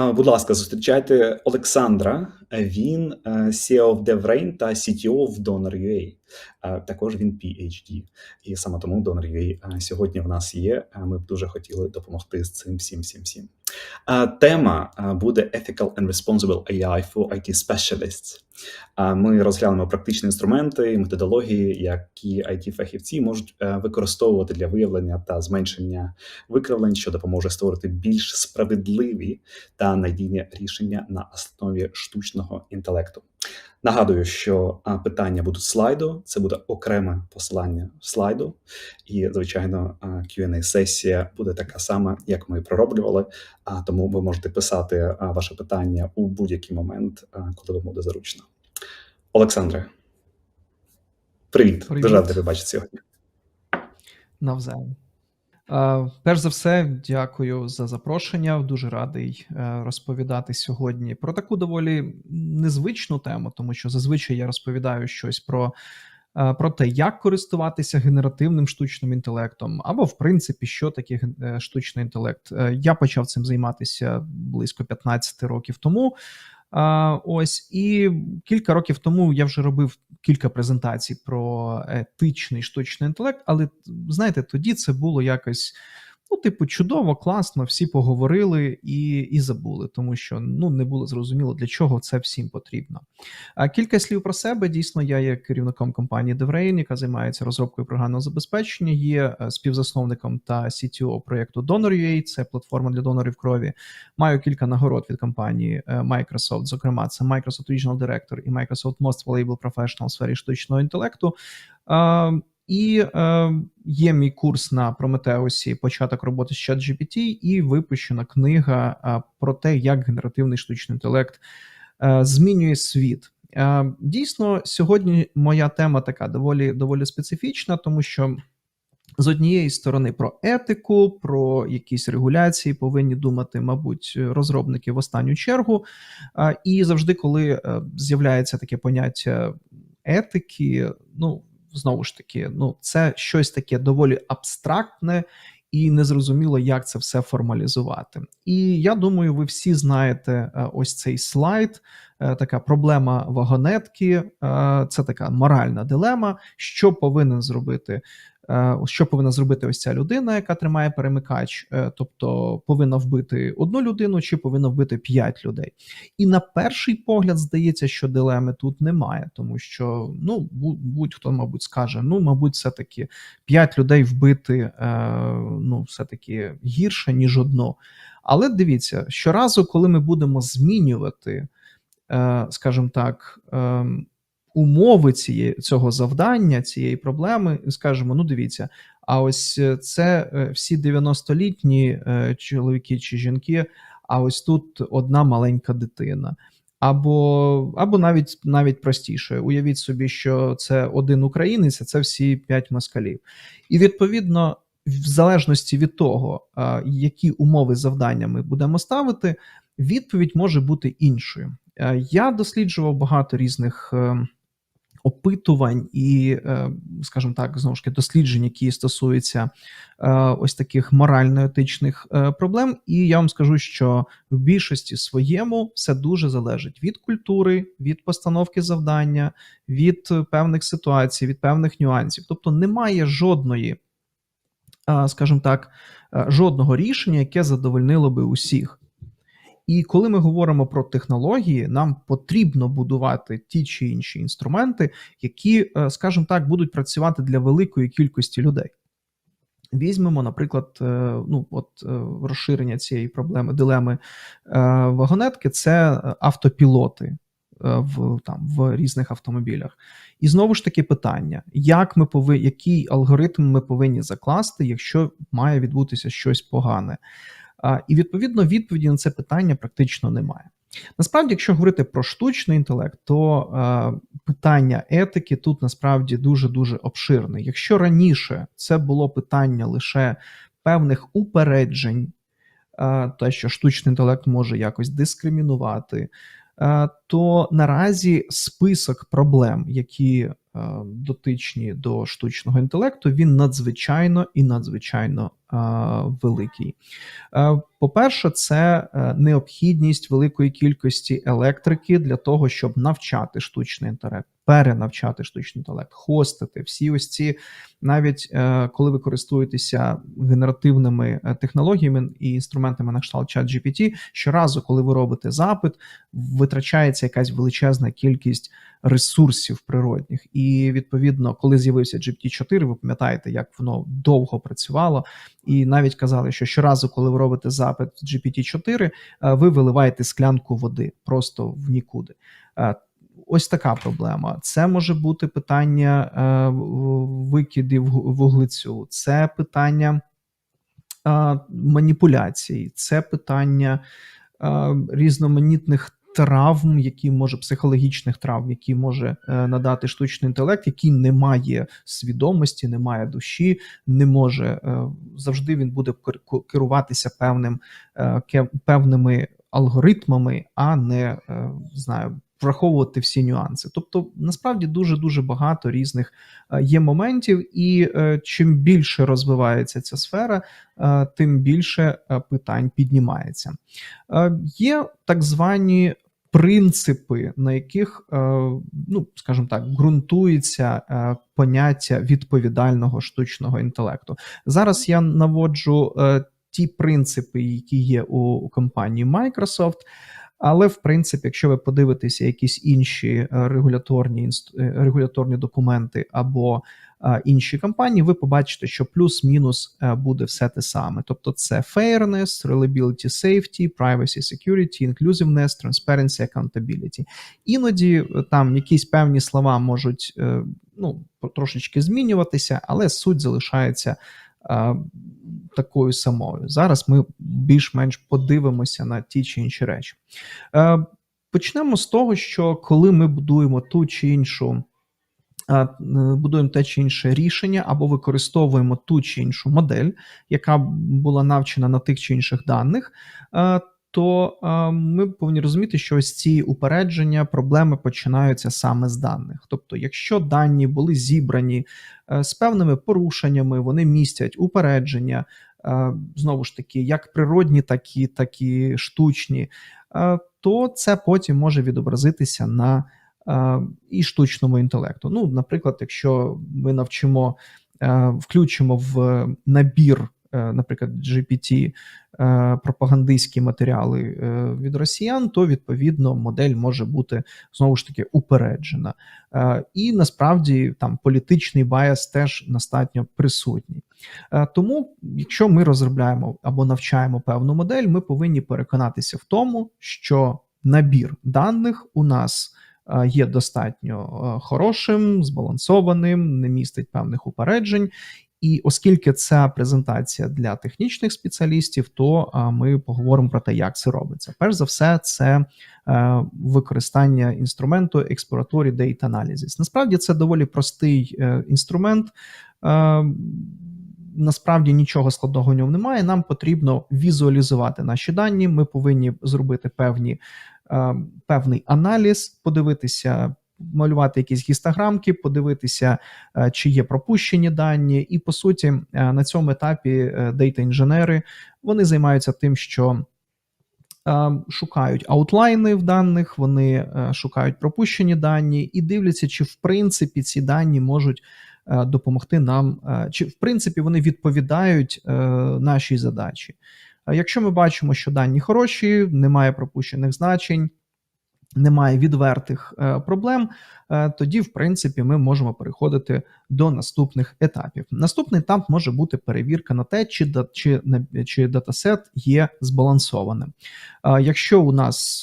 Будь ласка, зустрічайте Олександра. Він CTO of DevRain та CTO of Donor UA. Також він Ph.D. І саме тому Donor UA сьогодні в нас є. Ми б дуже хотіли допомогти з цим всім. Тема буде Ethical and Responsible AI for IT Specialists. Ми розглянемо практичні інструменти і методології, які IT-фахівці можуть використовувати для виявлення та зменшення викривлень, що допоможе створити більш справедливі та надійні рішення на основі штучного інтелекту. Нагадую, що питання будуть слайду, це буде окреме посилання в слайду, і, звичайно, Q&A-сесія буде така сама, як ми пророблювали, тому ви можете писати ваше питання у будь-який момент, коли вам буде зручно. Олександре, привіт. Дуже радий тебе бачити сьогодні. Навзаєм. Перш за все, дякую за запрошення. Дуже радий розповідати сьогодні про таку доволі незвичну тему, тому що зазвичай я розповідаю щось про те, як користуватися генеративним штучним інтелектом, або, в принципі, що таке штучний інтелект. Я почав цим займатися близько 15 років тому. І кілька років тому я вже робив кілька презентацій про етичний штучний інтелект, але, знаєте, тоді це було якось, чудово, класно, всі поговорили і забули, тому що, не було зрозуміло, для чого це всім потрібно. Кілька слів про себе. Дійсно, я є керівником компанії DevRain, яка займається розробкою програмного забезпечення, є співзасновником та CTO проєкту Donor UA, це платформа для донорів крові. Маю кілька нагород від компанії Microsoft, зокрема, це Microsoft Regional Director і Microsoft Most Valuable Professional у сфері штучного інтелекту. І є мій курс на Прометеусі «Початок роботи з ChatGPT» і випущена книга про те, як генеративний штучний інтелект змінює світ. Дійсно, сьогодні моя тема така доволі специфічна, тому що з однієї сторони про етику, про якісь регуляції повинні думати, мабуть, розробники в останню чергу. І завжди, коли з'являється таке поняття етики, знову ж таки, це щось таке доволі абстрактне і незрозуміло, як це все формалізувати. І я думаю, ви всі знаєте ось цей слайд, така проблема вагонетки, це така моральна дилема, що повинна зробити ось ця людина, яка тримає перемикач, тобто повинна вбити одну людину чи повинна вбити 5 людей. І на перший погляд здається, що дилеми тут немає, тому що, будь-хто, мабуть, скаже, мабуть, все-таки 5 людей вбити, все-таки гірше, ніж одну. Але дивіться, щоразу, коли ми будемо змінювати, скажімо так, умови цього завдання, цієї проблеми, скажемо, дивіться, а ось це всі 90-літні чоловіки чи жінки, а ось тут одна маленька дитина. Або навіть простіше. Уявіть собі, що це один українець, а це всі 5 москалів. І, відповідно, в залежності від того, які умови завдання ми будемо ставити, відповідь може бути іншою. Я досліджував багато різних опитувань і, скажімо так, знову ж таки, досліджень, які стосуються ось таких морально-етичних проблем. І я вам скажу, що в більшості своєму все дуже залежить від культури, від постановки завдання, від певних ситуацій, від певних нюансів. Тобто немає жодного рішення, яке задовольнило би усіх. І коли ми говоримо про технології, нам потрібно будувати ті чи інші інструменти, які, скажімо так, будуть працювати для великої кількості людей. Візьмемо, наприклад, розширення цієї дилеми вагонетки – це автопілоти в різних автомобілях. І знову ж таки питання, який алгоритм ми повинні закласти, якщо має відбутися щось погане. І, відповідно, відповіді на це питання практично немає. Насправді, якщо говорити про штучний інтелект, то питання етики тут насправді дуже-дуже обширне. Якщо раніше це було питання лише певних упереджень, те, що штучний інтелект може якось дискримінувати, то наразі список проблем, які дотичні до штучного інтелекту, він надзвичайно і надзвичайно великий. По-перше, це необхідність великої кількості електрики для того, щоб навчати штучний інтелект, перенавчати штучний інтелект, хостити всі ось ці, навіть коли ви користуєтеся генеративними технологіями і інструментами на кшталт ChatGPT, щоразу, коли ви робите запит, витрачається якась величезна кількість ресурсів природних. І, відповідно, коли з'явився GPT-4, ви пам'ятаєте, як воно довго працювало, і навіть казали, що щоразу, коли ви робите запит GPT-4, ви виливаєте склянку води просто в нікуди. Ось така проблема. Це може бути питання викидів вуглецю, це питання маніпуляцій, це питання різноманітних травм, психологічних травм, які може надати штучний інтелект, який не має свідомості, не має душі, не може, завжди він буде керуватися певними алгоритмами, а не, враховувати всі нюанси. Тобто, насправді, дуже-дуже багато різних є моментів, і чим більше розвивається ця сфера, тим більше питань піднімається. Є так звані принципи, на яких, скажімо так, ґрунтується поняття відповідального штучного інтелекту. Зараз я наводжу ті принципи, які є у компанії Microsoft, але, в принципі, якщо ви подивитеся якісь інші регуляторні документи або інші компанії, ви побачите, що плюс-мінус буде все те саме. Тобто це fairness, reliability, safety, privacy, security, inclusiveness, transparency, accountability. Іноді там якісь певні слова можуть трошечки змінюватися, але суть залишається такою самою. Зараз ми більш-менш подивимося на ті чи інші речі. Почнемо з того, що коли ми будуємо будуємо те чи інше рішення або використовуємо ту чи іншу модель, яка була навчена на тих чи інших даних, то ми повинні розуміти, що ось ці упередження, проблеми починаються саме з даних. Тобто, якщо дані були зібрані з певними порушеннями, вони містять упередження, знову ж таки, як природні, так і штучні, то це потім може відобразитися на і штучному інтелекту. Наприклад, якщо ми включимо в набір, наприклад, GPT, пропагандистські матеріали від росіян, то, відповідно, модель може бути, знову ж таки, упереджена. І, насправді, там політичний байас теж достатньо присутній. Тому, якщо ми розробляємо або навчаємо певну модель, ми повинні переконатися в тому, що набір даних у нас є достатньо хорошим, збалансованим, не містить певних упереджень. І оскільки ця презентація для технічних спеціалістів, то ми поговоримо про те, як це робиться. Перш за все, це використання інструменту Exploratory Data Analysis. Насправді, це доволі простий інструмент. Насправді, нічого складного в ньому немає. Нам потрібно візуалізувати наші дані, ми повинні зробити певний аналіз, подивитися, малювати якісь гістограмки, подивитися, чи є пропущені дані. І, по суті, на цьому етапі дейта-інженери, вони займаються тим, що шукають аутлайни в даних, вони шукають пропущені дані і дивляться, чи, в принципі, ці дані можуть допомогти нам, чи, в принципі, вони відповідають нашій задачі. Якщо ми бачимо, що дані хороші, немає пропущених значень, немає відвертих проблем, тоді, в принципі, ми можемо переходити до наступних етапів. Наступний етап може бути перевірка на те, чи датасет є збалансованим. Якщо у нас,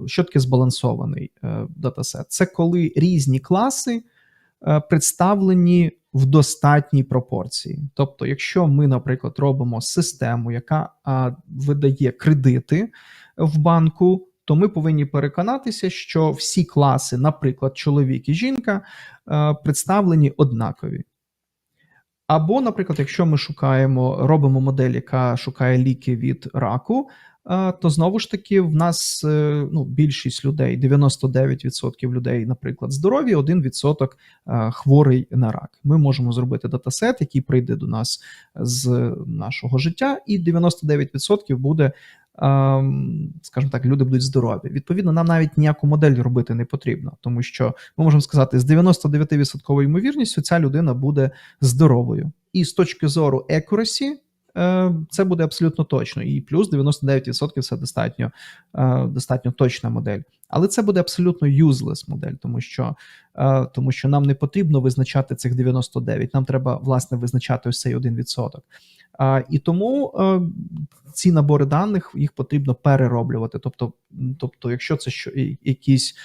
що таке збалансований датасет? Це коли різні класи представлені в достатній пропорції. Тобто, якщо ми, наприклад, робимо систему, яка видає кредити в банку, то ми повинні переконатися, що всі класи, наприклад, чоловік і жінка, представлені однакові. Або, наприклад, якщо ми робимо модель, яка шукає ліки від раку, то знову ж таки в нас більшість людей, 99% людей, наприклад, здорові, 1% хворий на рак. Ми можемо зробити датасет, який прийде до нас з нашого життя, і 99% буде, скажімо так, люди будуть здорові. Відповідно, нам навіть ніяку модель робити не потрібно, тому що ми можемо сказати, з 99% ймовірністю ця людина буде здоровою. І з точки зору accuracy, це буде абсолютно точно. І плюс 99% це достатньо точна модель. Але це буде абсолютно useless модель, тому що нам не потрібно визначати цих 99, нам треба, власне, визначати ось цей 1%. І тому ці набори даних, їх потрібно перероблювати. Тобто якщо це якісь,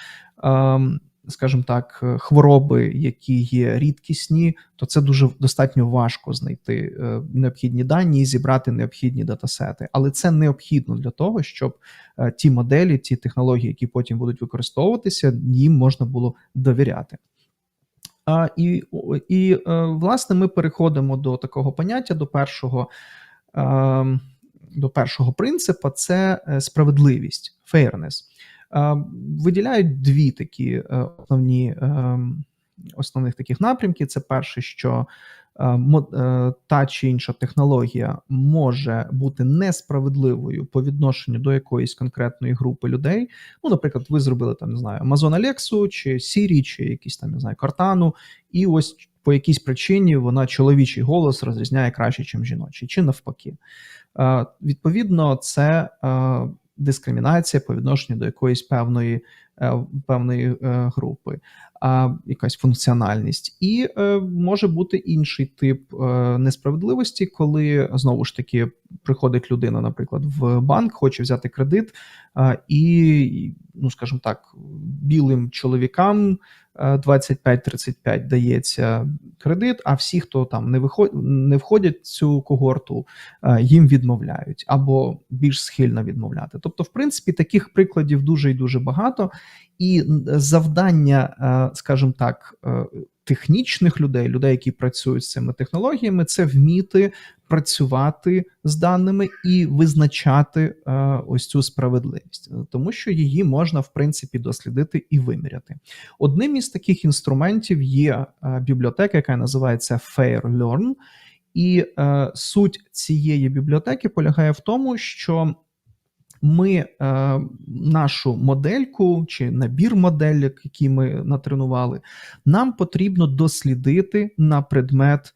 скажімо так, хвороби, які є рідкісні, то це достатньо важко знайти необхідні дані і зібрати необхідні датасети. Але це необхідно для того, щоб ті моделі, ті технології, які потім будуть використовуватися, їм можна було довіряти. Власне, ми переходимо до такого поняття, до першого принципу – це справедливість, fairness. Виділяють дві такі основних таких напрямки. Це перше, що та чи інша технологія може бути несправедливою по відношенню до якоїсь конкретної групи людей. Ну, наприклад, ви зробили там, не знаю, Amazon Alexa, чи Siri, чи якісь там, не знаю, Cortana, і ось по якійсь причині вона чоловічий голос розрізняє краще, ніж жіночий, чи навпаки. Відповідно, це дискримінація по відношенню до якоїсь певної групи, якась функціональність. І може бути інший тип несправедливості, коли, знову ж таки, приходить людина, наприклад, в банк, хоче взяти кредит, і, скажімо так, білим чоловікам 25-35 дається кредит, а всі, хто там не входять в цю когорту, їм відмовляють або більш схильно відмовляти. Тобто, в принципі, таких прикладів дуже і дуже багато. І завдання, скажімо так, технічних людей, які працюють з цими технологіями, це вміти працювати з даними і визначати ось цю справедливість, тому що її можна, в принципі, дослідити і виміряти. Одним із таких інструментів є бібліотека, яка називається FairLearn, і суть цієї бібліотеки полягає в тому, що ми нашу модельку чи набір моделек, які ми натренували, нам потрібно дослідити на предмет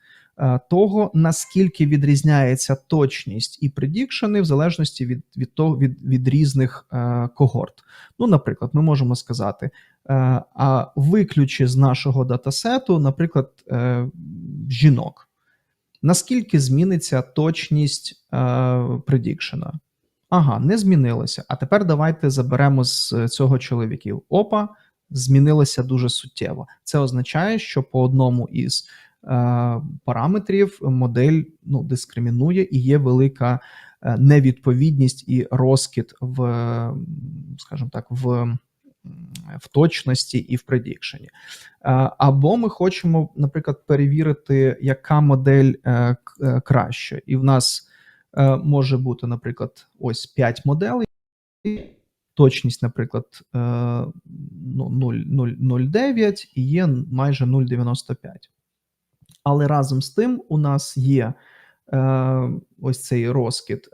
того, наскільки відрізняється точність і предікшени в залежності від різних когорт. Ну, наприклад, ми можемо сказати, а виключи з нашого датасету, наприклад, жінок. Наскільки зміниться точність предікшена? Ага, не змінилося. А тепер давайте заберемо з цього чоловіків. Опа, змінилося дуже суттєво. Це означає, що по одному із параметрів модель дискримінує і є велика невідповідність і розкид скажімо так, в точності і в предікшені. Або ми хочемо, наприклад, перевірити, яка модель краща. І в нас може бути, наприклад, ось 5 моделей, точність, наприклад, 0,09 і є майже 0,95. Але разом з тим у нас є ось цей розкид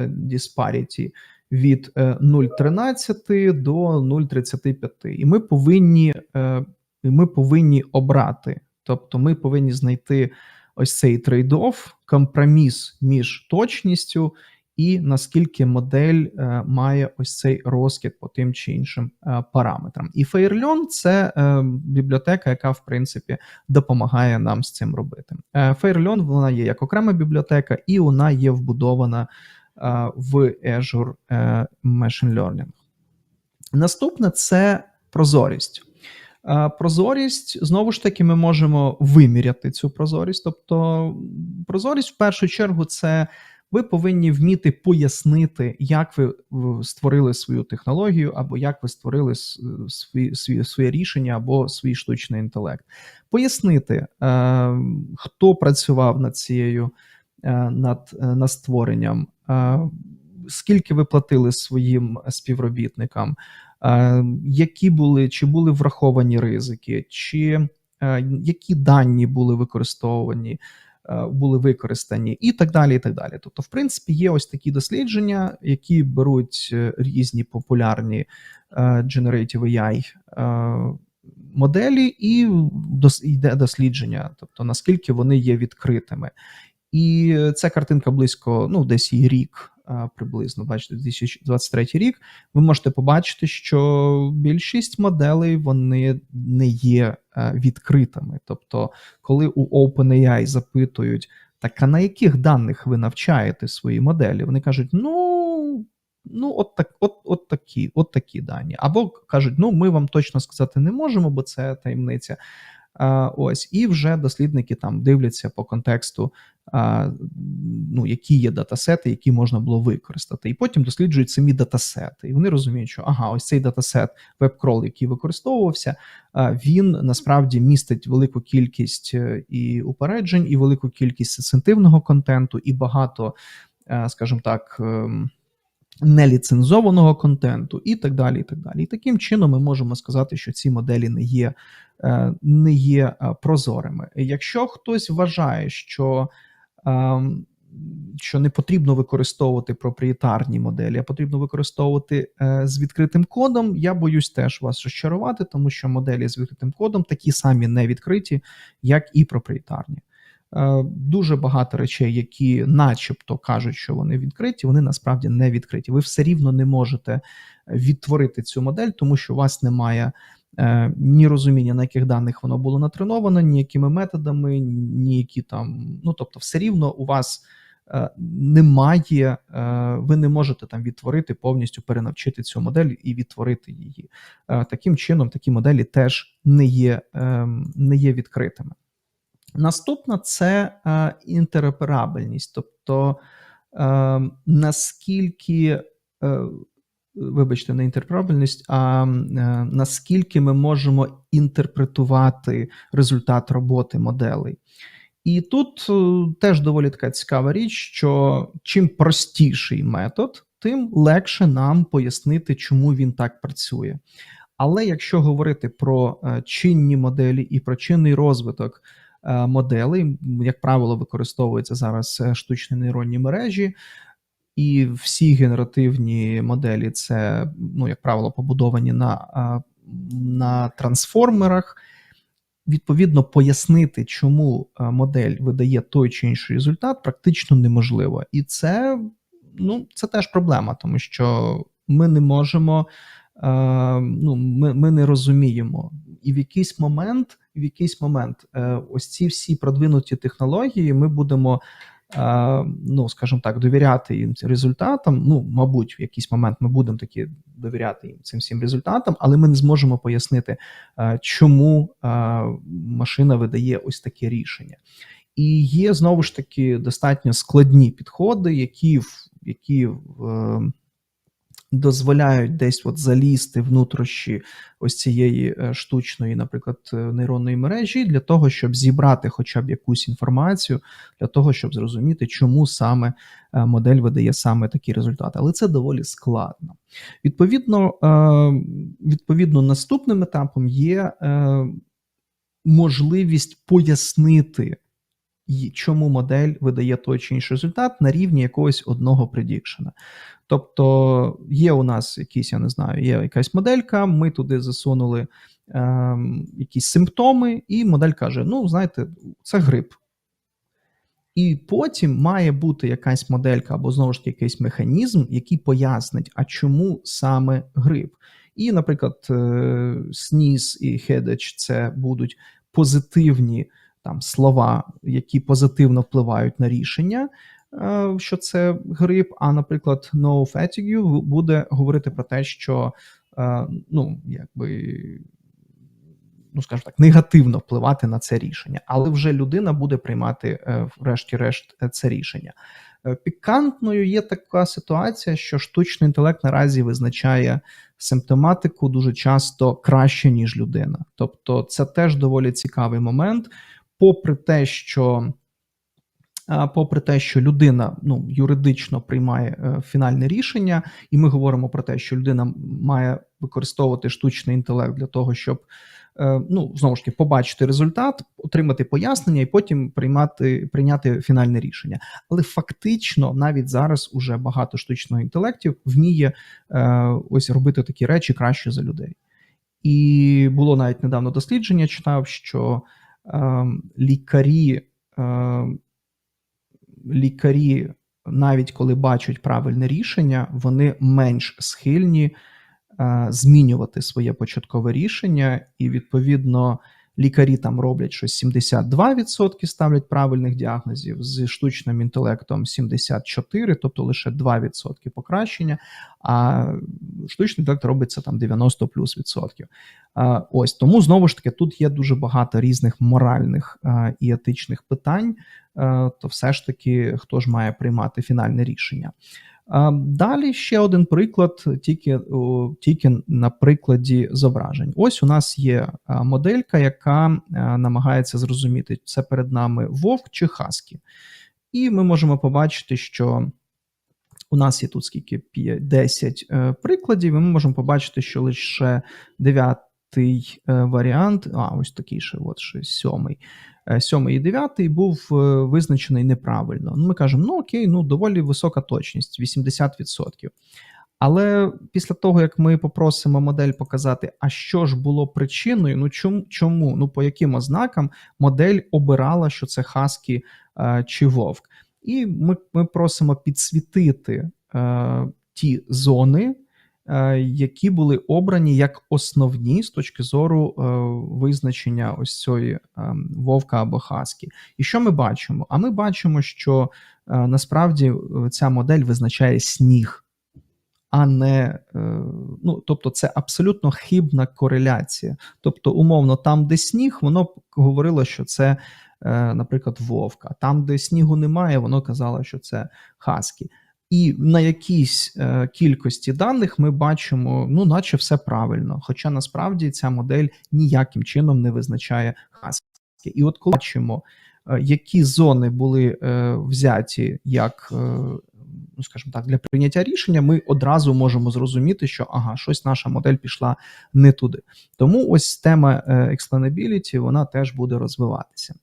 disparity від 0,13 до 0,35. І ми повинні обрати, тобто ми повинні знайти ось цей трейд-офф, компроміс між точністю і наскільки модель має ось цей розкид по тим чи іншим параметрам. І FairLearn – це бібліотека, яка, в принципі, допомагає нам з цим робити. FairLearn, вона є як окрема бібліотека, і вона є вбудована в Azure Machine Learning. Наступне – це прозорість. Прозорість, знову ж таки, ми можемо виміряти цю прозорість. Тобто прозорість, в першу чергу, це ви повинні вміти пояснити, як ви створили свою технологію, або як ви створили своє рішення, або свій штучний інтелект. Пояснити, хто працював над створенням, скільки ви платили своїм співробітникам, чи були враховані ризики, які дані були використані, і так далі, і так далі. Тобто, в принципі, є ось такі дослідження, які беруть різні популярні Generative AI моделі, і йде дослідження, тобто наскільки вони є відкритими. І ця картинка близько, десь і рік приблизно, бачите, 2023 рік, ви можете побачити, що більшість моделей, вони не є відкритими. Тобто, коли у OpenAI запитують, так а на яких даних ви навчаєте свої моделі? Вони кажуть, от такі дані. Або кажуть, ми вам точно сказати не можемо, бо це таємниця. Ось, і вже дослідники там дивляться по контексту, які є датасети, які можна було використати. І потім досліджують самі датасети. І вони розуміють, що ось цей датасет WebCrawl, який використовувався, він насправді містить велику кількість і упереджень, і велику кількість сенситивного контенту, і багато, скажімо так, неліцензованого контенту і так далі, і так далі. І таким чином ми можемо сказати, що ці моделі не є прозорими. Якщо хтось вважає, що не потрібно використовувати проприєтарні моделі, а потрібно використовувати з відкритим кодом, я боюсь теж вас розчарувати, тому що моделі з відкритим кодом такі самі не відкриті, як і проприєтарні. Дуже багато речей, які начебто кажуть, що вони відкриті, вони насправді не відкриті. Ви все рівно не можете відтворити цю модель, тому що у вас немає ні розуміння, на яких даних воно було натреновано, ні якими методами, ні які там, тобто все рівно у вас немає, ви не можете там відтворити, повністю перенавчити цю модель і відтворити її. Таким чином, такі моделі теж не є відкритими. Наступна – це інтероперабельність, тобто наскільки, вибачте, не інтероперабельність, а наскільки ми можемо інтерпретувати результат роботи моделей. І тут теж доволі така цікава річ, що чим простіший метод, тим легше нам пояснити, чому він так працює. Але якщо говорити про чинні моделі і про чинний розвиток моделей, як правило, використовуються зараз штучні нейронні мережі, і всі генеративні моделі це, як правило, побудовані на трансформерах. Відповідно, пояснити, чому модель видає той чи інший результат, практично неможливо. І це теж проблема, тому що ми не можемо, ми не розуміємо. І в якийсь момент ось ці всі продвинуті технології ми будемо, скажімо так, довіряти їм результатам. Мабуть, в якийсь момент ми будемо таки довіряти їм цим всім результатам, але ми не зможемо пояснити, чому машина видає ось таке рішення. І є, знову ж таки, достатньо складні підходи, які дозволяють десь залізти внутрішні ось цієї штучної, наприклад, нейронної мережі для того, щоб зібрати хоча б якусь інформацію, для того, щоб зрозуміти, чому саме модель видає саме такі результати. Але це доволі складно. Відповідно, наступним етапом є можливість пояснити, чому модель видає той чи інший результат на рівні якогось одного предікшена. Тобто є у нас є якась моделька, ми туди засунули якісь симптоми, і модель каже, знаєте, це грип. І потім має бути якась моделька або, знову ж таки, якийсь механізм, який пояснить, а чому саме грип. І, наприклад, sneeze і headache – це будуть позитивні слова, які позитивно впливають на рішення, що це грип, а, наприклад, no fatigue буде говорити про те, що, скажімо так, негативно впливати на це рішення. Але вже людина буде приймати, врешті-решт, це рішення. Пікантною є така ситуація, що штучний інтелект наразі визначає симптоматику дуже часто краще, ніж людина. Тобто це теж доволі цікавий момент. Попри те, що попри те, що людина юридично приймає фінальне рішення, і ми говоримо про те, що людина має використовувати штучний інтелект для того, щоб знову ж таки побачити результат, отримати пояснення і потім прийняти фінальне рішення. Але фактично навіть зараз уже багато штучного інтелектів вміє ось робити такі речі краще за людей. І було навіть недавно дослідження, читав, що лікарі, навіть коли бачать правильне рішення, вони менш схильні змінювати своє початкове рішення, і, відповідно, лікарі там роблять щось 72% ставлять правильних діагнозів, з штучним інтелектом 74%, тобто лише 2% покращення, а штучний інтелект робиться там 90+%. Ось, тому, знову ж таки, тут є дуже багато різних моральних і етичних питань, то все ж таки, хто ж має приймати фінальне рішення. Далі ще один приклад, тільки на прикладі зображень. Ось у нас є моделька, яка намагається зрозуміти, це перед нами вовк чи хаскі. І ми можемо побачити, що у нас є тут 10 прикладів, і ми можемо побачити, що лише 9-й варіант, ось такий ще, от ще 7-й. 7-й і 9-й був визначений неправильно. Ми кажемо, окей, доволі висока точність, 80%. Але після того, як ми попросимо модель показати, а що ж було причиною, чому, по яким ознакам модель обирала, що це хаскі чи вовк. І ми просимо підсвітити ті зони, які були обрані як основні з точки зору визначення ось цієї вовка або хаскі. І що ми бачимо? А ми бачимо, що насправді ця модель визначає сніг, а не, тобто це абсолютно хибна кореляція. Тобто, умовно, там, де сніг, воно говорило, що це, наприклад, вовка. Там, де снігу немає, воно казало, що це хаскі. І на якійсь кількості даних ми бачимо, наче все правильно. Хоча насправді ця модель ніяким чином не визначає хаскі. І от коли бачимо, які зони були взяті як, скажімо так, для прийняття рішення, ми одразу можемо зрозуміти, що щось наша модель пішла не туди. Тому ось тема explainability, вона теж буде розвиватися.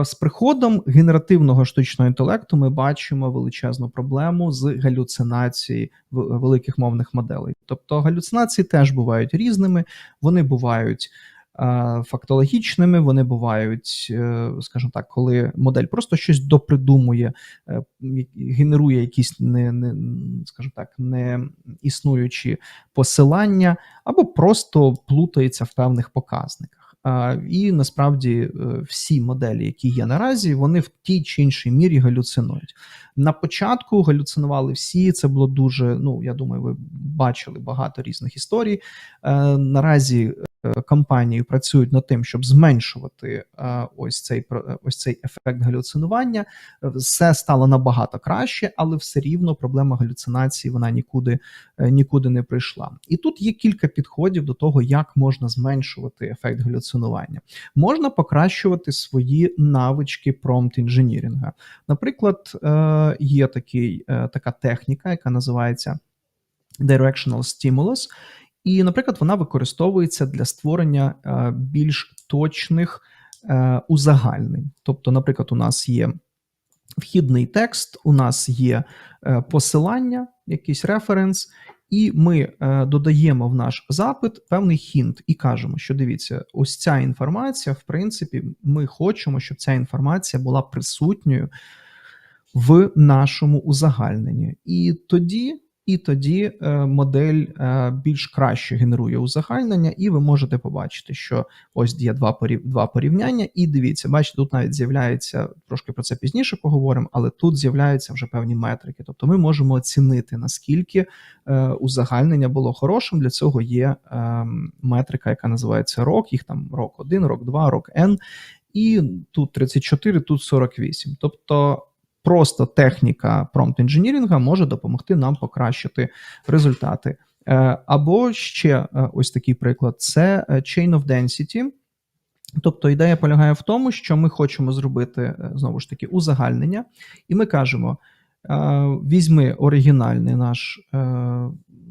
З приходом генеративного штучного інтелекту ми бачимо величезну проблему з галюцинацією великих мовних моделей. Тобто галюцинації теж бувають різними, вони бувають фактологічними, вони бувають, скажімо так, коли модель просто щось допридумує, генерує якісь не існуючі посилання, або просто плутається в певних показниках. І насправді всі моделі, які є наразі, вони в тій чи іншій мірі галюцинують. На початку галюцинували всі, це було дуже, я думаю, ви бачили багато різних історій. Наразі компанії працюють над тим, щоб зменшувати ось цей ефект галюцинування. Все стало набагато краще, але все рівно проблема галюцинації, вона нікуди не прийшла. І тут є кілька підходів до того, як можна зменшувати ефект галюцинування. Можна покращувати свої навички промпт-інженірінга. Наприклад, є така техніка, яка називається Directional Stimulus. І, наприклад, вона використовується для створення більш точних узагальнень. Тобто, наприклад, у нас є вхідний текст, у нас є посилання, якийсь референс, і ми додаємо в наш запит певний хінт і кажемо, що дивіться, ось ця інформація, в принципі, ми хочемо, щоб ця інформація була присутньою в нашому узагальненні. І тоді модель більш краще генерує узагальнення, і ви можете побачити, що ось є два порівняння, і дивіться, бачите, тут навіть з'являється, трошки про це пізніше поговоримо, але тут з'являються вже певні метрики. Тобто ми можемо оцінити, наскільки узагальнення було хорошим. Для цього є метрика, яка називається ROC, їх там ROC 1, ROC 2, ROC N, і тут 34, тут 48. Тобто просто техніка промпт-інженірінга може допомогти нам покращити результати. Або ще ось такий приклад – це Chain of Density. Тобто ідея полягає в тому, що ми хочемо зробити, знову ж таки, узагальнення, і ми кажемо, візьми оригінальний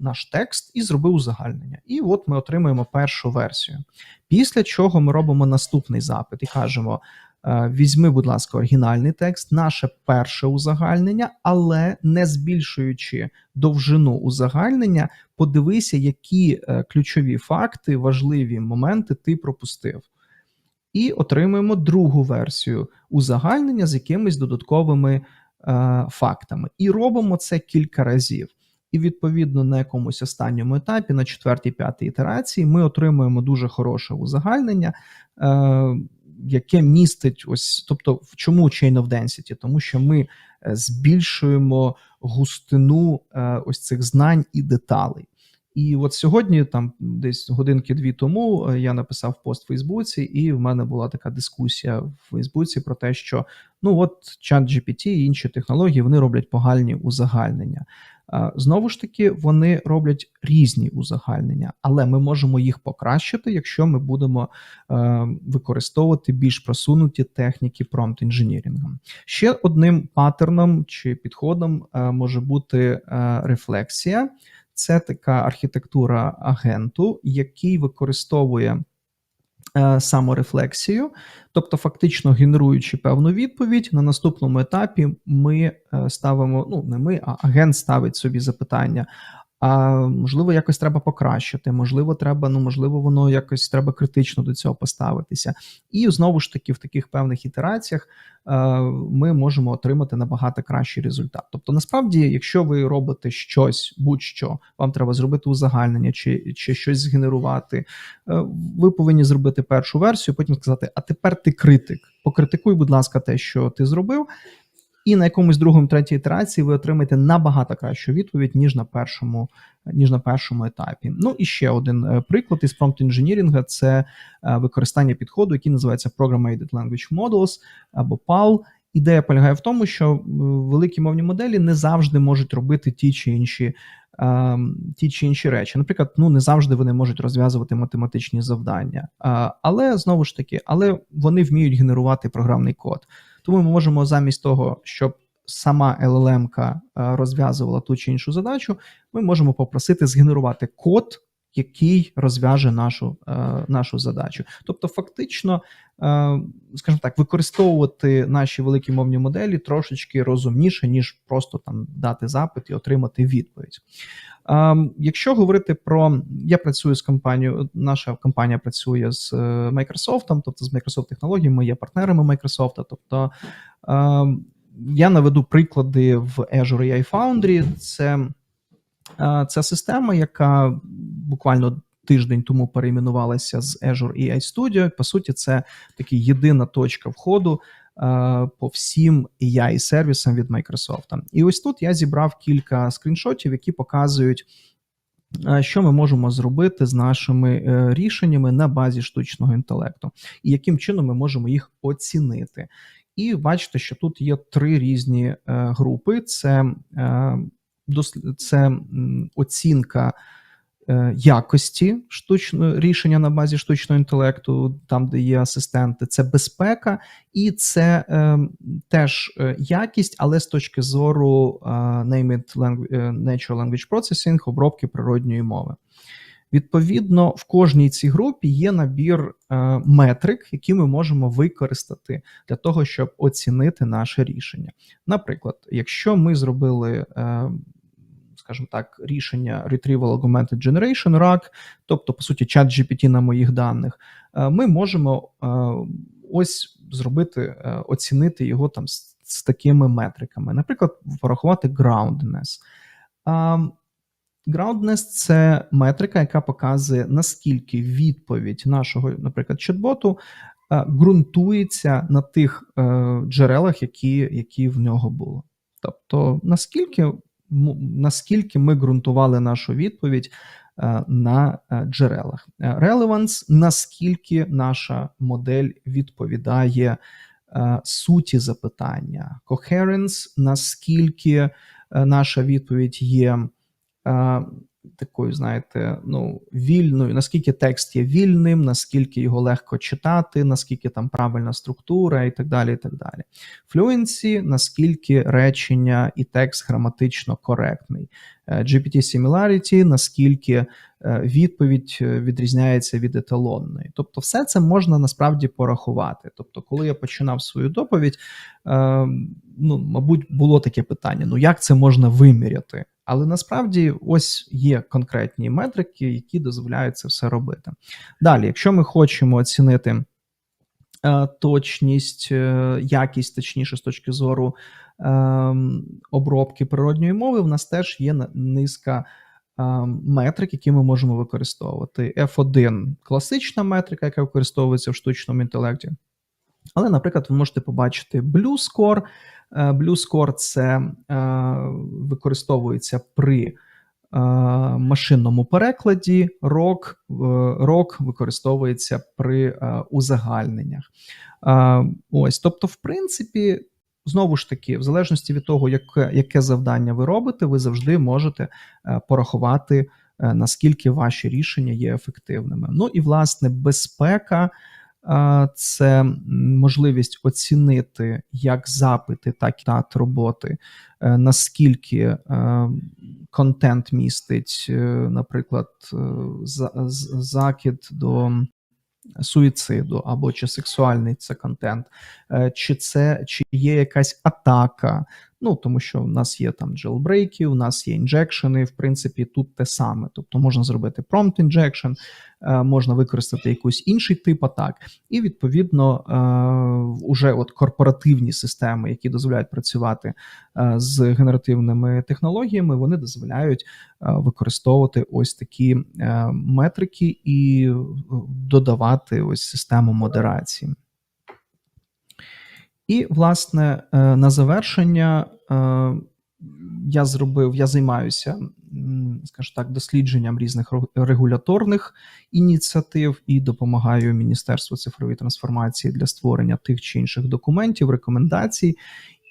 наш текст і зроби узагальнення. І от ми отримуємо першу версію. Після чого ми робимо наступний запит і кажемо, візьми, будь ласка, оригінальний текст, наше перше узагальнення, але не збільшуючи довжину узагальнення, подивися, які ключові факти, важливі моменти ти пропустив. І отримуємо другу версію узагальнення з якимись додатковими фактами. І робимо це кілька разів. І, відповідно, на якомусь останньому етапі, на 4-5 ітерації, ми отримуємо дуже хороше узагальнення, яке містить ось, тобто, в чому chain of density? Тому що ми збільшуємо густину ось цих знань і деталей. І от сьогодні, там десь годинки-дві тому, я написав пост в Фейсбуці, і в мене була така дискусія в Фейсбуці про те, що ну от ChatGPT і інші технології, вони роблять погані узагальнення. Знову ж таки, вони роблять різні узагальнення, але ми можемо їх покращити, якщо ми будемо використовувати більш просунуті техніки промпт-інженірінгу. Ще одним паттерном чи підходом може бути рефлексія. Це така архітектура агенту, який використовує саморефлексію, тобто фактично генеруючи певну відповідь, на наступному етапі ми ставимо, ну не ми, а агент ставить собі запитання, а можливо якось треба покращити, можливо треба, ну можливо воно якось треба критично до цього поставитися. І знову ж таки в таких певних ітераціях ми можемо отримати набагато кращий результат. Тобто насправді, якщо ви робите щось, будь-що, вам треба зробити узагальнення чи щось згенерувати, ви повинні зробити першу версію, потім сказати, а тепер ти критик, покритикуй, будь ласка, те, що ти зробив, і на якомусь другому, третій ітерації ви отримаєте набагато кращу відповідь, ніж на першому етапі. Ну і ще один приклад із промпт-інженірінга – це використання підходу, який називається Program Aided Language Models або PAL. Ідея полягає в тому, що великі мовні моделі не завжди можуть робити ті чи інші речі. Наприклад, ну не завжди вони можуть розв'язувати математичні завдання. Але, знову ж таки, вони вміють генерувати програмний код. Тому ми можемо замість того, щоб сама LLM-ка розв'язувала ту чи іншу задачу, ми можемо попросити згенерувати код, який розв'яже нашу задачу. Тобто фактично, скажімо так, використовувати наші великі мовні моделі трошечки розумніше, ніж просто там дати запит і отримати відповідь. Якщо говорити про... Я працюю з компанією, наша компанія працює з Microsoft, тобто з Microsoft технологіями, ми є партнерами Microsoft, тобто я наведу приклади в Azure AI Foundry. Це система, яка буквально тиждень тому перейменувалася з Azure AI Studio. По суті, це така єдина точка входу по всім AI-сервісам від Microsoft. І ось тут я зібрав кілька скріншотів, які показують, що ми можемо зробити з нашими рішеннями на базі штучного інтелекту, і яким чином ми можемо їх оцінити. І бачите, що тут є 3 різні групи. Це оцінка якості рішення на базі штучного інтелекту, там, де є асистенти, це безпека, і це теж якість, але з точки зору Natural Language Processing, обробки природньої мови. Відповідно, в кожній цій групі є набір метрик, які ми можемо використати для того, щоб оцінити наше рішення. Наприклад, якщо ми зробили, скажімо так, рішення Retrieval Augmented Generation, RAG, тобто, по суті, ChatGPT на моїх даних, ми можемо ось зробити, оцінити його там з такими метриками. Наприклад, порахувати groundedness. Groundedness – це метрика, яка показує, наскільки відповідь нашого, наприклад, чат-боту ґрунтується на тих джерелах, які в нього були. Тобто, наскільки ми ґрунтували нашу відповідь на джерелах. Relevance – наскільки наша модель відповідає суті запитання. Coherence – наскільки наша відповідь є такою, знаєте, ну, вільною, наскільки текст є вільним, наскільки його легко читати, наскільки там правильна структура і так далі, і так далі. Fluency, наскільки речення і текст граматично коректний. GPT Similarity, наскільки відповідь відрізняється від еталонної. Тобто все це можна насправді порахувати. Тобто, коли я починав свою доповідь, ну, мабуть, було таке питання, ну як це можна виміряти? Але насправді ось є конкретні метрики, які дозволяють це все робити. Далі, якщо ми хочемо оцінити точність, якість, точніше, з точки зору обробки природньої мови, в нас теж є низка метрик, які ми можемо використовувати. F1 – класична метрика, яка використовується в штучному інтелекті. Але, наприклад, ви можете побачити Blue Score. Blue Score – це використовується при машинному перекладі, ROC використовується при узагальненнях. Ось, тобто, в принципі, знову ж таки, в залежності від того, яке завдання ви робите, ви завжди можете порахувати, наскільки ваші рішення є ефективними. Ну і, власне, безпека – це можливість оцінити як запити, так і дат роботи, наскільки контент містить, наприклад, закид до суїциду, або чи сексуальний це контент, чи є якась атака, ну, тому що в нас є там джелбрейки, у нас є інжекшени, в принципі, тут те саме. Тобто можна зробити prompt injection, можна використати якийсь інший тип атак, і, відповідно, уже от корпоративні системи, які дозволяють працювати з генеративними технологіями, вони дозволяють використовувати ось такі метрики і додавати ось систему модерації. І, власне, на завершення я займаюся, скажімо так, дослідженням різних регуляторних ініціатив і допомагаю Міністерству цифрової трансформації для створення тих чи інших документів, рекомендацій.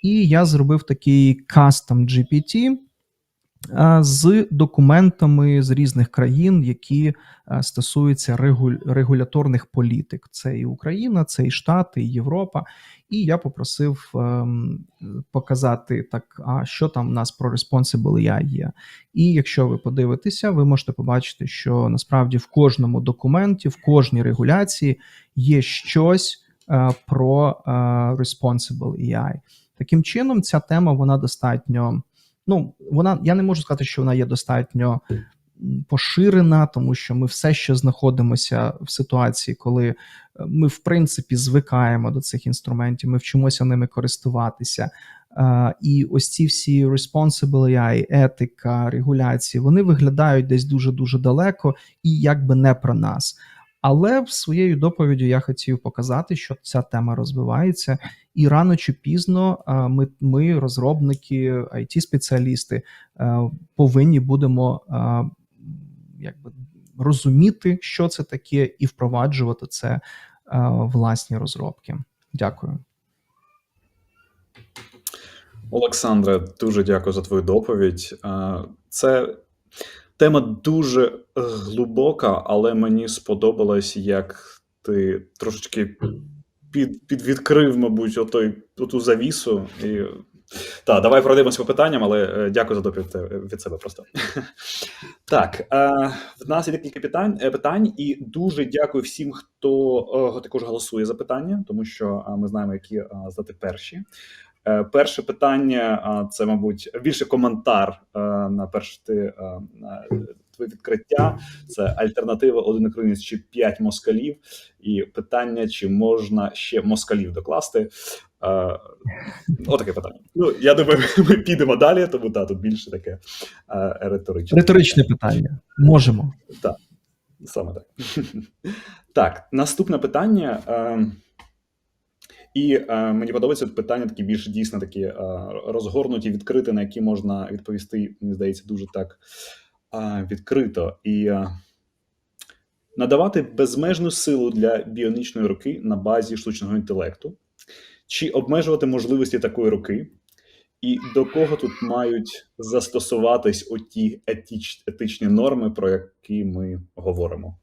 І я зробив такий custom GPT з документами з різних країн, які стосуються регуляторних політик. Це і Україна, це і Штати, і Європа. І я попросив показати, так, а що там у нас про Responsible AI є. І якщо ви подивитеся, ви можете побачити, що насправді в кожному документі, в кожній регуляції є щось про Responsible AI. Таким чином, ця тема, вона достатньо, ну, я не можу сказати, що вона є достатньо поширена, тому що ми все ще знаходимося в ситуації, коли ми, в принципі, звикаємо до цих інструментів, ми вчимося ними користуватися. І ось ці всі responsible AI, етика, регуляції, вони виглядають десь дуже-дуже далеко і якби не про нас. Але в своєю доповіді я хотів показати, що ця тема розвивається, і рано чи пізно ми розробники, IT-спеціалісти, повинні будемо якби розуміти, що це таке, і впроваджувати це в власні розробки. Дякую. Олександре, дуже дякую за твою доповідь. Це тема дуже глибока, але мені сподобалось, як ти трошечки підвідкрив, мабуть, оту завісу. І... Так, давай пройдемося по питанням, але дякую за доповідь від себе просто. Так, в нас є декілька питань, і дуже дякую всім, хто також голосує за питання, тому що ми знаємо, які здати перші. Перше питання – це, мабуть, більше коментар на перше твоє відкриття. Це альтернатива 1 українець чи 5 москалів. І питання, чи можна ще москалів докласти. Отаке питання. Ну, я думаю, ми підемо далі, тому тут більше таке риторичне. Риторичне питання. Можемо. Так, саме так. Так, наступне питання. І мені подобається питання такі більш дійсно такі розгорнуті, відкриті, на які можна відповісти, мені здається, дуже так відкрито. І надавати безмежну силу для біонічної руки на базі штучного інтелекту, чи обмежувати можливості такої руки, І до кого тут мають застосуватись оті етичні норми, про які ми говоримо?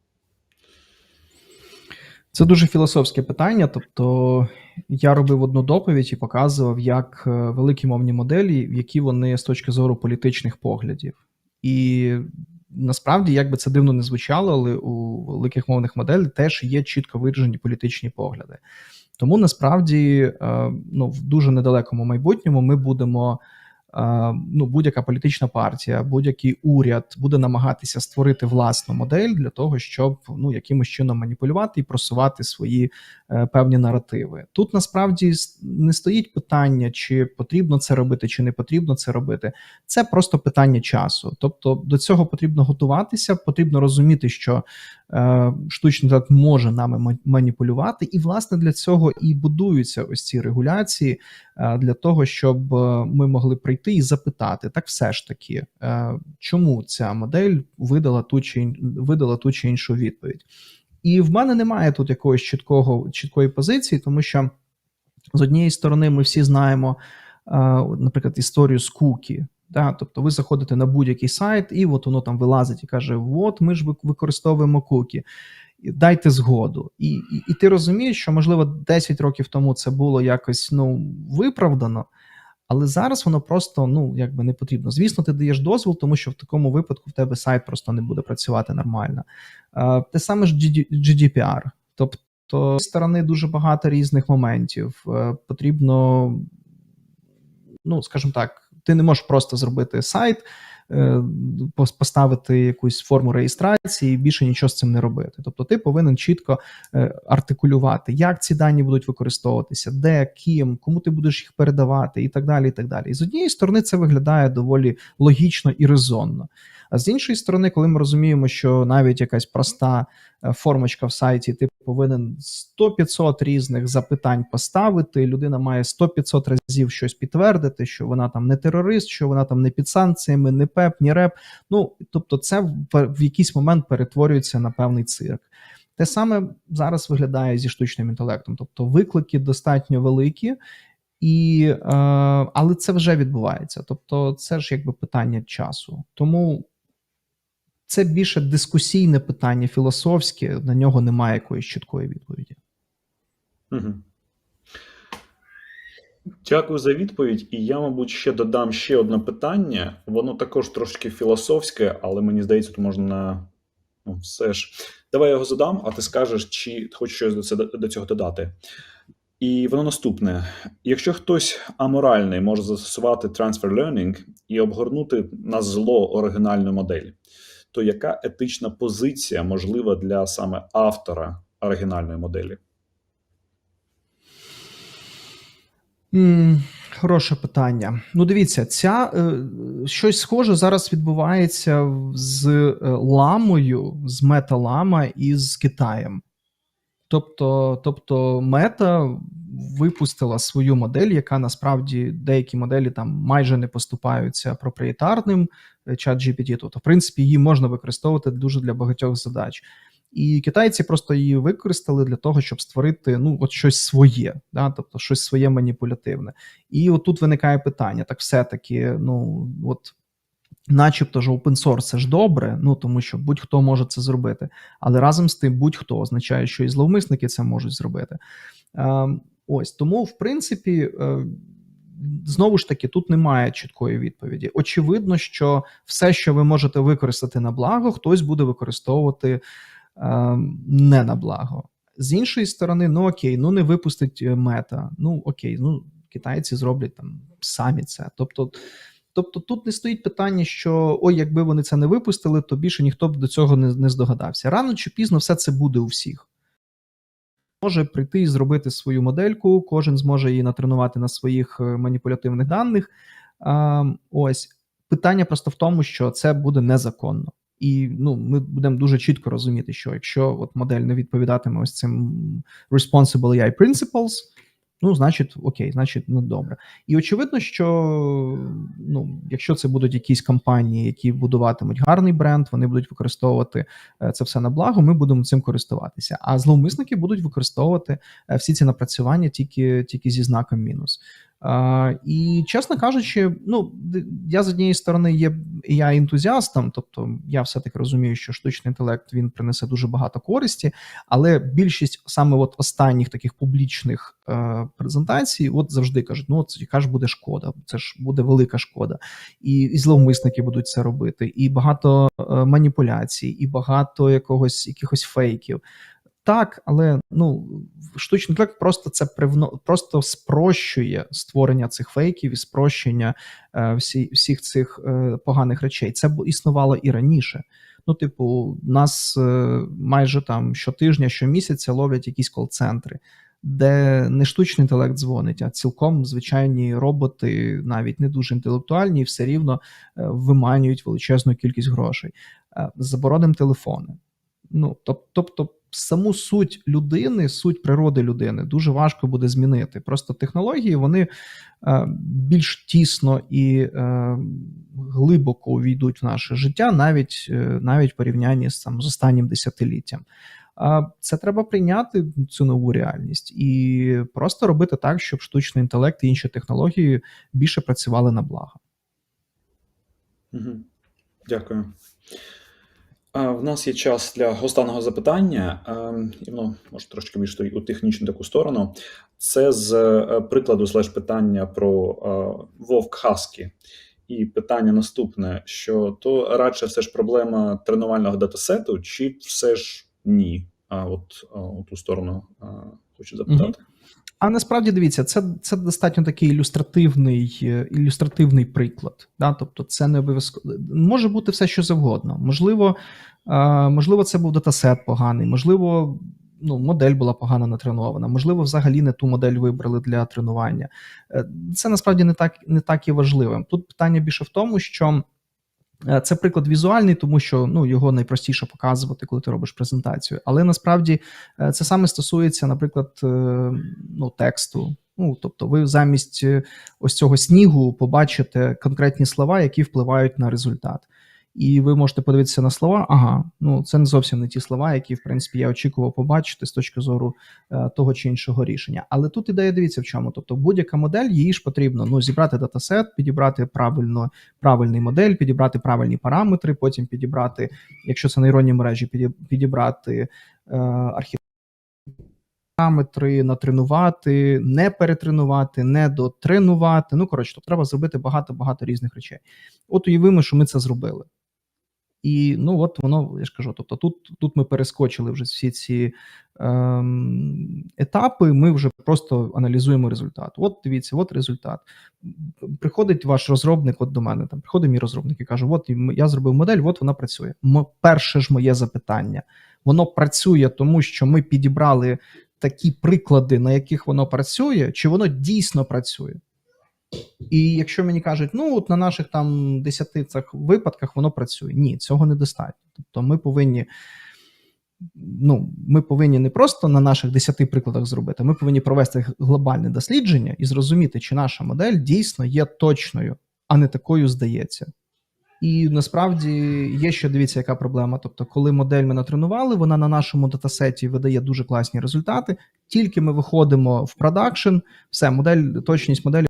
Це дуже філософське питання. Тобто я робив одну доповідь і показував, як великі мовні моделі, які вони з точки зору політичних поглядів. І насправді, як би це дивно не звучало, але у великих мовних моделей теж є чітко виражені політичні погляди. Тому насправді в дуже недалекому майбутньому ми будемо, будь-яка політична партія, будь-який уряд буде намагатися створити власну модель для того, щоб якимось чином маніпулювати і просувати свої певні наративи. Тут насправді не стоїть питання, чи потрібно це робити, чи не потрібно це робити. Це просто питання часу. Тобто до цього потрібно готуватися, потрібно розуміти, що штучний інтелект може нами маніпулювати, і власне для цього і будуються ось ці регуляції, для того, щоб ми могли прийти і запитати, так все ж таки, чому ця модель видала ту чи іншу відповідь. І в мене немає тут якоїсь чіткої позиції, тому що з однієї сторони ми всі знаємо, наприклад, історію з кукі. Да? Тобто ви заходите на будь-який сайт, і от воно там вилазить і каже, от ми ж використовуємо кукі, дайте згоду. І ти розумієш, що, можливо, 10 років тому це було якось виправдано, але зараз воно просто не потрібно. Звісно, ти даєш дозвіл, тому що в такому випадку в тебе сайт просто не буде працювати нормально. Те саме ж GDPR. Тобто, з сторони дуже багато різних моментів. Потрібно, скажімо так, ти не можеш просто зробити сайт, поставити якусь форму реєстрації і більше нічого з цим не робити. Тобто ти повинен чітко артикулювати, як ці дані будуть використовуватися, де, ким, кому ти будеш їх передавати і так далі, і так далі. І з однієї сторони це виглядає доволі логічно і резонно. А з іншої сторони, коли ми розуміємо, що навіть якась проста формочка в сайті, ти повинен 100-500 різних запитань поставити, людина має 100-500 разів щось підтвердити, що вона там не терорист, що вона там не під санкціями, не ПЕП, ні РЕП. Тобто це в якийсь момент перетворюється на певний цирк. Те саме зараз виглядає зі штучним інтелектом. Тобто виклики достатньо великі, але це вже відбувається. Тобто це ж питання часу. Тому це більше дискусійне питання, філософське, на нього немає якоїсь чіткої відповіді. Угу. Дякую за відповідь. І я, мабуть, ще додам ще одне питання. Воно також трошки філософське, але мені здається, тут можна все ж. Давай я його задам, а ти скажеш, чи хочеш щось до цього додати. І воно наступне. Якщо хтось аморальний може застосувати transfer learning і обгорнути на зло оригінальну модель, то яка етична позиція можлива для саме автора оригінальної моделі? Хороше питання. Дивіться, щось схоже зараз відбувається з ламою, з металама і з Китаєм. Тобто мета випустила свою модель, яка насправді деякі моделі там майже не поступаються проприєтарним, ChatGPT, тобто в принципі її можна використовувати дуже для багатьох задач. І китайці просто її використали для того, щоб створити щось своє, да? Тобто щось своє маніпулятивне. І тут виникає питання, так все-таки, начебто ж open source це ж добре, тому що будь-хто може це зробити, але разом з тим будь-хто означає, що і зловмисники це можуть зробити. Тому, в принципі, знову ж таки, тут немає чіткої відповіді. Очевидно, що все, що ви можете використати на благо, хтось буде використовувати не на благо. З іншої сторони, окей, не випустить мета, окей, китайці зроблять там самі це. Тобто тут не стоїть питання, що якби вони це не випустили, то більше ніхто б до цього не здогадався. Рано чи пізно все це буде у всіх. Може прийти і зробити свою модельку, кожен зможе її натренувати на своїх маніпулятивних даних. Питання просто в тому, що це буде незаконно. І ми будемо дуже чітко розуміти, що якщо модель не відповідатиме ось цим Responsible AI Principles, значить, окей, значить, добре. І очевидно, що, якщо це будуть якісь компанії, які будуватимуть гарний бренд, вони будуть використовувати це все на благо, ми будемо цим користуватися. А зловмисники будуть використовувати всі ці напрацювання тільки зі знаком мінус. І, чесно кажучи, ну, я з однієї сторони є AI-ентузіастом, тобто я все-таки розумію, що штучний інтелект, він принесе дуже багато користі, але більшість саме от останніх таких публічних презентацій от завжди кажуть, ну, це яка ж буде шкода, це ж буде велика шкода. І зловмисники будуть це робити, і багато маніпуляцій, і багато якихось фейків. Так, але ну, штучний інтелект просто просто спрощує створення цих фейків і спрощення всіх цих поганих речей. Це існувало і раніше. Ну, типу, нас майже там щотижня, щомісяця ловлять якісь кол-центри, де не штучний інтелект дзвонить, а цілком звичайні роботи, навіть не дуже інтелектуальні, і все рівно виманюють величезну кількість грошей. Заборонимо телефони. Ну, тобто саму суть людини, суть природи людини дуже важко буде змінити. Просто технології, вони більш тісно і глибоко увійдуть в наше життя, навіть в порівнянні з останнім десятиліттям. Це треба прийняти, цю нову реальність, і просто робити так, щоб штучний інтелект і інші технології більше працювали на благо. Дякую. В нас є час для останнього запитання, і воно може трошки більш у технічну таку сторону. Це з прикладу питання про вовк Husky. І питання наступне, що то радше все ж проблема тренувального датасету, чи все ж ні? От у ту хочу запитати. А насправді, дивіться, це достатньо такий ілюстративний приклад. Да? Тобто це не обов'язково. Може бути все, що завгодно. Можливо, це був датасет поганий, можливо, модель була погано натренована, можливо, взагалі не ту модель вибрали для тренування. Це насправді не так і важливим. Тут питання більше в тому, що це приклад візуальний, тому що його найпростіше показувати, коли ти робиш презентацію. Але насправді це саме стосується, наприклад, тексту. Тобто ви замість ось цього снігу побачите конкретні слова, які впливають на результат. І ви можете подивитися на слова, це не зовсім не ті слова, які, в принципі, я очікував побачити з точки зору того чи іншого рішення. Але тут ідея, дивіться в чому. Тобто будь-яка модель, її ж потрібно зібрати датасет, підібрати правильний модель, підібрати правильні параметри, потім підібрати, якщо це нейронні мережі, підібрати параметри, натренувати, не перетренувати, не дотренувати. Тобто треба зробити багато різних речей. От уявимо, що ми це зробили. І от воно, я ж кажу, тобто тут ми перескочили вже всі ці етапи, ми вже просто аналізуємо результат. От дивіться, от результат. Приходить ваш розробник до мене, приходить мій розробник і каже, от я зробив модель, от вона працює. Перше ж моє запитання, воно працює тому, що ми підібрали такі приклади, на яких воно працює, чи воно дійсно працює? І якщо мені кажуть, от на наших 10 цих випадках воно працює. Ні, цього недостатньо. Тобто ми повинні не просто на наших 10 прикладах зробити, ми повинні провести глобальне дослідження і зрозуміти, чи наша модель дійсно є точною, а не такою здається. І насправді є ще, дивіться, яка проблема. Тобто, коли модель ми натренували, вона на нашому датасеті видає дуже класні результати, тільки ми виходимо в продакшн, все, точність моделі.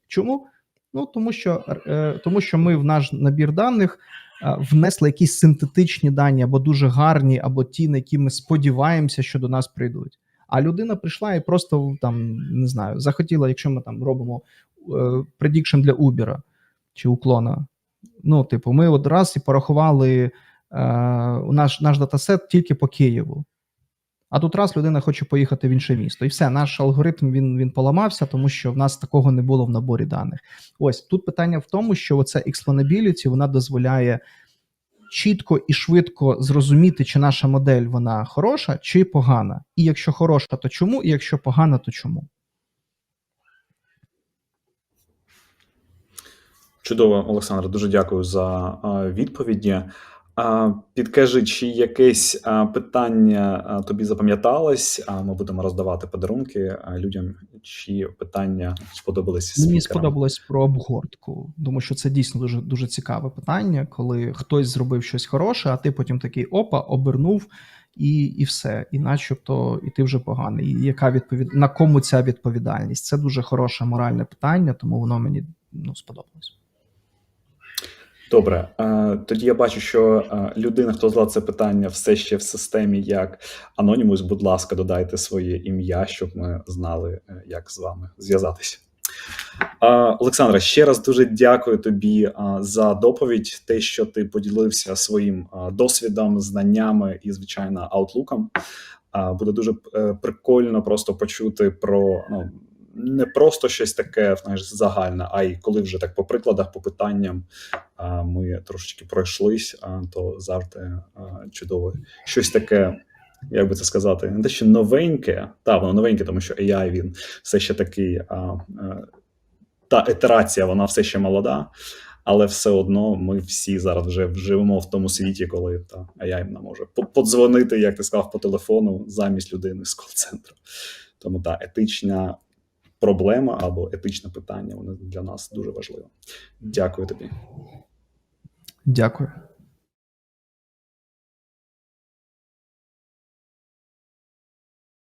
Чому? Тому що ми в наш набір даних внесли якісь синтетичні дані, або дуже гарні, або ті, на які ми сподіваємося, що до нас прийдуть. А людина прийшла і просто, не знаю, захотіла, якщо ми робимо prediction для Uber чи уклона, ми одразу і порахували наш датасет тільки по Києву. А тут раз людина хоче поїхати в інше місто. І все, наш алгоритм, він поламався, тому що в нас такого не було в наборі даних. Ось, тут питання в тому, що оця explainability, вона дозволяє чітко і швидко зрозуміти, чи наша модель, вона хороша, чи погана. І якщо хороша, то чому? І якщо погана, то чому? Чудово, Олександр, дуже дякую за відповіді. Підкажи, чи якесь питання тобі запам'яталось? Ми будемо роздавати подарунки людям, чи питання сподобалися спікерам? Мені сподобалось про обгортку, тому що це дійсно дуже, дуже цікаве питання, коли хтось зробив щось хороше, а ти потім такий, обернув і все. І начебто, і ти вже поганий. І яка на кому ця відповідальність? Це дуже хороше моральне питання, тому воно мені сподобалось. Добре, тоді я бачу, що людина, хто задав це питання, все ще в системі як анонімус. Будь ласка, додайте своє ім'я, щоб ми знали, як з вами зв'язатися. Олександре, ще раз дуже дякую тобі за доповідь, те, що ти поділився своїм досвідом, знаннями і, звичайно, аутлуком. Буде дуже прикольно просто почути про не просто щось таке, знаєш, загальне, а й коли вже так по прикладах, по питанням ми трошечки пройшлись, то завжди чудово. Щось таке, як би це сказати, не те, що новеньке, воно новеньке, тому що AI, він все ще такий, та ітерація, вона все ще молода, але все одно ми всі зараз вже живемо в тому світі, коли AI нам може подзвонити, як ти сказав, по телефону замість людини з кол-центру. Тому етична проблема або етичне питання, воно для нас дуже важливо. Дякую тобі. Дякую.